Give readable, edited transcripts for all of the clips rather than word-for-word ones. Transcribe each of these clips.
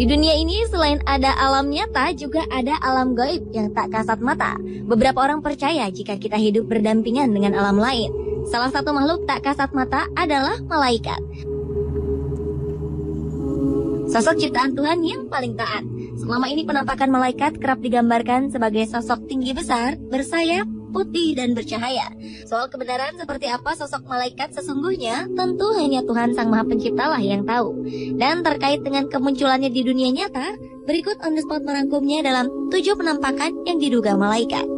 Di dunia ini selain ada alam nyata, juga ada alam gaib yang tak kasat mata. Beberapa orang percaya jika kita hidup berdampingan dengan alam lain. Salah satu makhluk tak kasat mata adalah malaikat. Sosok ciptaan Tuhan yang paling taat. Selama ini penampakan malaikat kerap digambarkan sebagai sosok tinggi besar, bersayap, putih dan bercahaya. Soal kebenaran seperti apa sosok malaikat sesungguhnya, tentu hanya Tuhan Sang Maha Pencipta lah yang tahu. Dan terkait dengan kemunculannya di dunia nyata, berikut On The Spot merangkumnya dalam 7 penampakan yang diduga malaikat.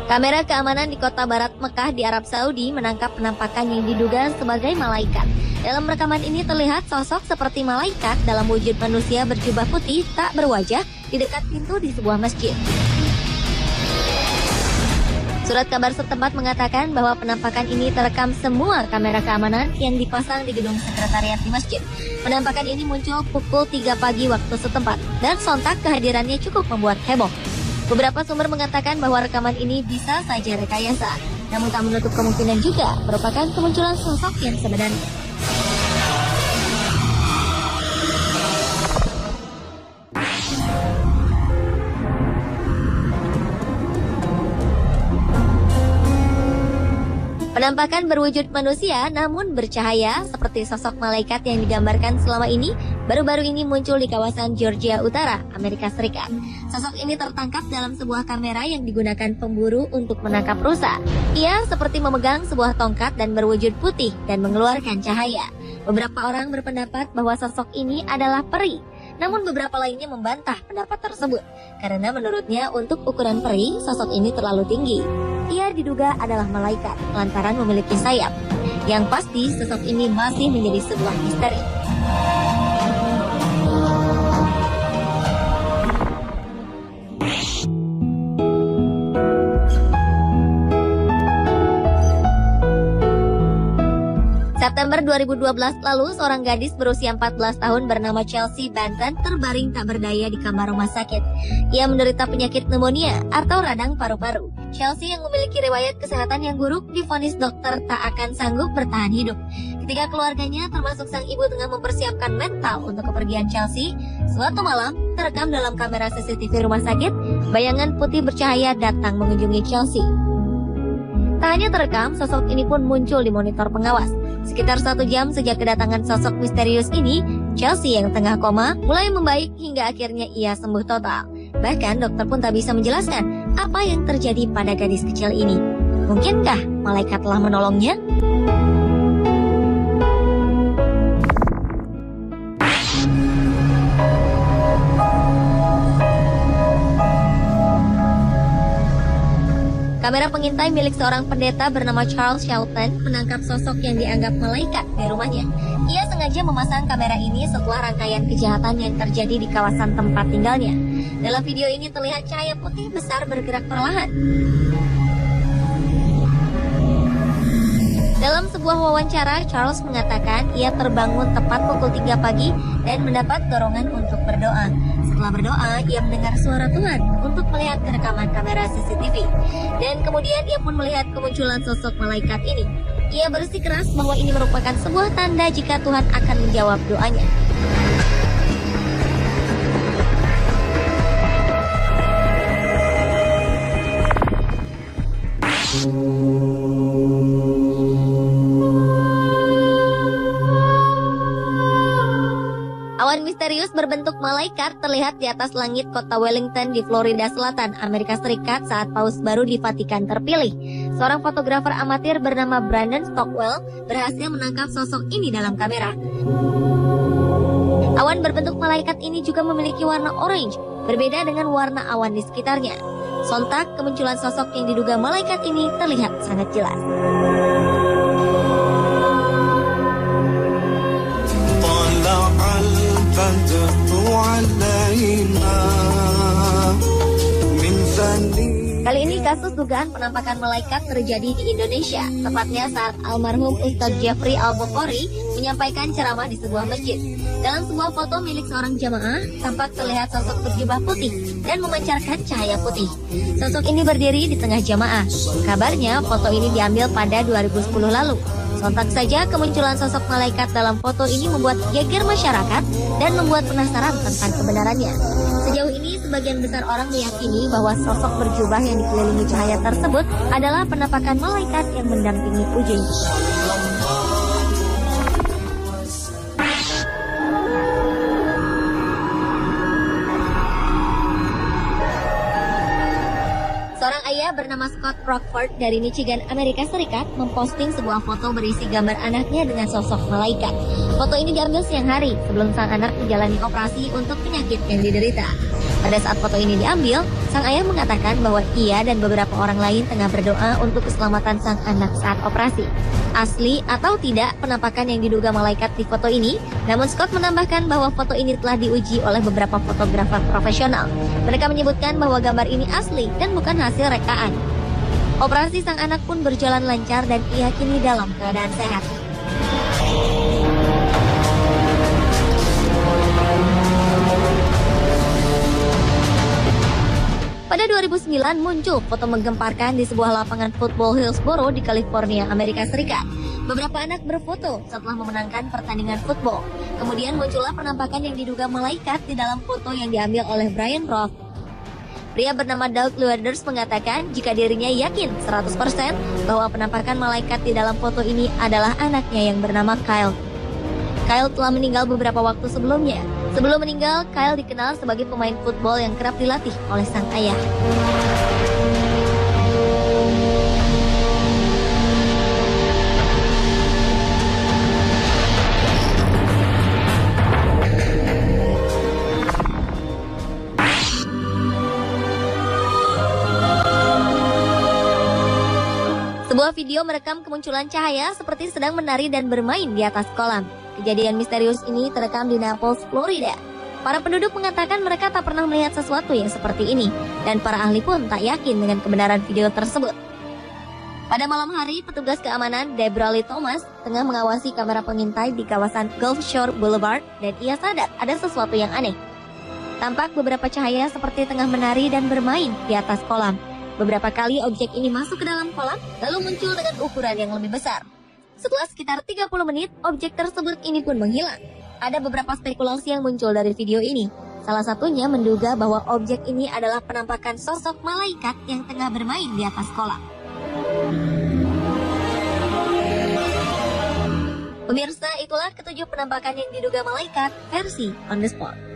Kamera keamanan di kota barat Mekah di Arab Saudi menangkap penampakan yang diduga sebagai malaikat. Dalam rekaman ini terlihat sosok seperti malaikat dalam wujud manusia berjubah putih tak berwajah di dekat pintu di sebuah masjid. Surat kabar setempat mengatakan bahwa penampakan ini terekam semua kamera keamanan yang dipasang di gedung sekretariat di masjid. Penampakan ini muncul pukul 3 pagi waktu setempat dan sontak kehadirannya cukup membuat heboh. Beberapa sumber mengatakan bahwa rekaman ini bisa saja rekayasa, namun tak menutup kemungkinan juga merupakan kemunculan sosok yang sebenarnya. Penampakan berwujud manusia namun bercahaya seperti sosok malaikat yang digambarkan selama ini baru-baru ini muncul di kawasan Georgia Utara, Amerika Serikat. Sosok ini tertangkap dalam sebuah kamera yang digunakan pemburu untuk menangkap rusa. Ia seperti memegang sebuah tongkat dan berwujud putih dan mengeluarkan cahaya. Beberapa orang berpendapat bahwa sosok ini adalah peri. Namun beberapa lainnya membantah pendapat tersebut karena menurutnya untuk ukuran peri, sosok ini terlalu tinggi. Ia diduga adalah malaikat lantaran memiliki sayap. Yang pasti sosok ini masih menjadi sebuah misteri. September 2012 lalu, seorang gadis berusia 14 tahun bernama Chelsea Benton terbaring tak berdaya di kamar rumah sakit. Ia menderita penyakit pneumonia atau radang paru-paru. Chelsea yang memiliki riwayat kesehatan yang buruk divonis dokter tak akan sanggup bertahan hidup. Ketika keluarganya termasuk sang ibu tengah mempersiapkan mental untuk kepergian Chelsea, suatu malam terekam dalam kamera CCTV rumah sakit, bayangan putih bercahaya datang mengunjungi Chelsea. Tak hanya terekam, sosok ini pun muncul di monitor pengawas. Sekitar 1 jam sejak kedatangan sosok misterius ini, Chelsea yang tengah koma mulai membaik hingga akhirnya ia sembuh total. Bahkan dokter pun tak bisa menjelaskan apa yang terjadi pada gadis kecil ini. Mungkinkah malaikat telah menolongnya? Kamera pengintai milik seorang pendeta bernama Charles Shelton menangkap sosok yang dianggap malaikat di rumahnya. Ia sengaja memasang kamera ini setelah rangkaian kejahatan yang terjadi di kawasan tempat tinggalnya. Dalam video ini terlihat cahaya putih besar bergerak perlahan. Dalam sebuah wawancara, Charles mengatakan ia terbangun tepat pukul 3 pagi dan mendapat dorongan untuk berdoa. Setelah berdoa, ia mendengar suara Tuhan untuk melihat rekaman kamera CCTV. Dan kemudian ia pun melihat kemunculan sosok malaikat ini. Ia bersikeras bahwa ini merupakan sebuah tanda jika Tuhan akan menjawab doanya. Awan misterius berbentuk malaikat terlihat di atas langit kota Wellington di Florida Selatan, Amerika Serikat saat paus baru di Vatikan terpilih. Seorang fotografer amatir bernama Brandon Stockwell berhasil menangkap sosok ini dalam kamera. Awan berbentuk malaikat ini juga memiliki warna orange, berbeda dengan warna awan di sekitarnya. Sontak, kemunculan sosok yang diduga malaikat ini terlihat sangat jelas. Kali ini kasus dugaan penampakan malaikat terjadi di Indonesia, tepatnya saat almarhum Ustadz Jeffrey Al-Bukhari menyampaikan ceramah di sebuah masjid. Dalam sebuah foto milik seorang jamaah, tampak terlihat sosok berjubah putih dan memancarkan cahaya putih. Sosok ini berdiri di tengah jamaah. Kabarnya foto ini diambil pada 2010 lalu. Sontak saja kemunculan sosok malaikat dalam foto ini membuat geger masyarakat dan membuat penasaran tentang kebenarannya. Sejauh ini, sebagian besar orang meyakini bahwa sosok berjubah yang dikelilingi cahaya tersebut adalah penampakan malaikat yang mendampingi Uji. Seorang ayah bernama Scott Rockford dari Michigan, Amerika Serikat, memposting sebuah foto berisi gambar anaknya dengan sosok malaikat. Foto ini diambil siang hari sebelum sang anak menjalani operasi untuk penyakit yang diderita. Pada saat foto ini diambil, sang ayah mengatakan bahwa ia dan beberapa orang lain tengah berdoa untuk keselamatan sang anak saat operasi. Asli atau tidak penampakan yang diduga malaikat di foto ini, namun Scott menambahkan bahwa foto ini telah diuji oleh beberapa fotografer profesional. Mereka menyebutkan bahwa gambar ini asli dan bukan hasil rekaan. Operasi sang anak pun berjalan lancar dan ia kini dalam keadaan sehat. Pada 2009 muncul foto menggemparkan di sebuah lapangan football Hillsboro di California, Amerika Serikat. Beberapa anak berfoto setelah memenangkan pertandingan football. Kemudian muncullah penampakan yang diduga malaikat di dalam foto yang diambil oleh Brian Roth. Pria bernama Doug Lueders mengatakan jika dirinya yakin 100% bahwa penampakan malaikat di dalam foto ini adalah anaknya yang bernama Kyle. Kyle telah meninggal beberapa waktu sebelumnya. Sebelum meninggal, Kyle dikenal sebagai pemain football yang kerap dilatih oleh sang ayah. Sebuah video merekam kemunculan cahaya seperti sedang menari dan bermain di atas kolam. Kejadian misterius ini terekam di Naples, Florida. Para penduduk mengatakan mereka tak pernah melihat sesuatu yang seperti ini, dan para ahli pun tak yakin dengan kebenaran video tersebut. Pada malam hari, petugas keamanan Deborah Lee Thomas tengah mengawasi kamera pengintai di kawasan Gulf Shore Boulevard, dan ia sadar ada sesuatu yang aneh. Tampak beberapa cahaya seperti tengah menari dan bermain di atas kolam. Beberapa kali objek ini masuk ke dalam kolam, lalu muncul dengan ukuran yang lebih besar. Setelah sekitar 30 menit, objek tersebut ini pun menghilang. Ada beberapa spekulasi yang muncul dari video ini. Salah satunya menduga bahwa objek ini adalah penampakan sosok malaikat yang tengah bermain di atas kolam. Pemirsa, itulah ketujuh penampakan yang diduga malaikat versi On The Spot.